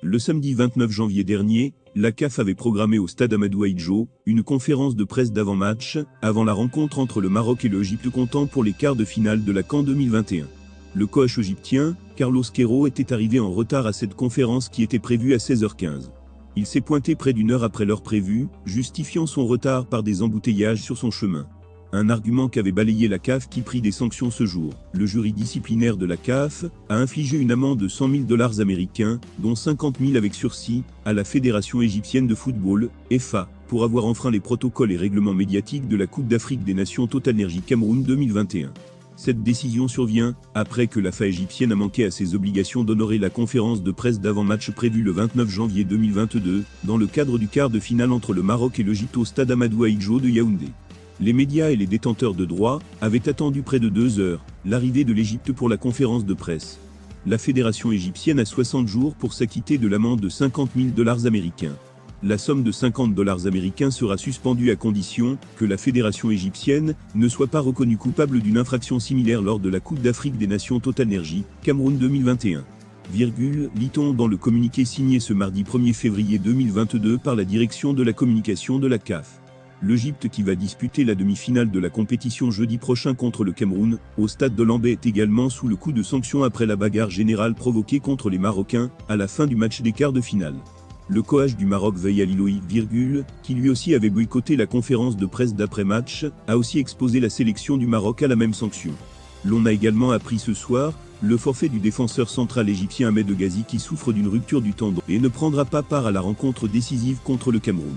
Le samedi 29 janvier dernier, la CAF avait programmé au stade Amadou Ahidjo une conférence de presse d'avant-match, avant la rencontre entre le Maroc et l'Égypte comptant pour les quarts de finale de la CAN 2021. Le coach égyptien, Carlos Queiroz, était arrivé en retard à cette conférence qui était prévue à 16h15. Il s'est pointé près d'une heure après l'heure prévue, justifiant son retard par des embouteillages sur son chemin. Un argument qu'avait balayé la CAF qui prit des sanctions ce jour. Le jury disciplinaire de la CAF a infligé une amende de 100 000 $ américains, dont 50 000 avec sursis, à la Fédération égyptienne de football, FA, pour avoir enfreint les protocoles et règlements médiatiques de la Coupe d'Afrique des Nations TotalEnergies Cameroun 2021. Cette décision survient après que la FA égyptienne a manqué à ses obligations d'honorer la conférence de presse d'avant-match prévue le 29 janvier 2022, dans le cadre du quart de finale entre le Maroc et l'Égypte au stade Amadou Ahidjo de Yaoundé. Les médias et les détenteurs de droits avaient attendu près de 2 heures l'arrivée de l'Égypte pour la conférence de presse. La fédération égyptienne a 60 jours pour s'acquitter de l'amende de 50 000 $ américains. La somme de 50 $ américains sera suspendue à condition que la fédération égyptienne ne soit pas reconnue coupable d'une infraction similaire lors de la Coupe d'Afrique des Nations TotalEnergies, Cameroun 2021. Lit-on dans le communiqué signé ce mardi 1er février 2022 par la direction de la communication de la CAF. L'Égypte qui va disputer la demi-finale de la compétition jeudi prochain contre le Cameroun, au stade de Lambé, est également sous le coup de sanctions après la bagarre générale provoquée contre les Marocains, à la fin du match des quarts de finale. Le coach du Maroc Veille Aliloui, qui lui aussi avait boycotté la conférence de presse d'après-match, a aussi exposé la sélection du Maroc à la même sanction. L'on a également appris ce soir le forfait du défenseur central égyptien Ahmed Ghazi qui souffre d'une rupture du tendon et ne prendra pas part à la rencontre décisive contre le Cameroun.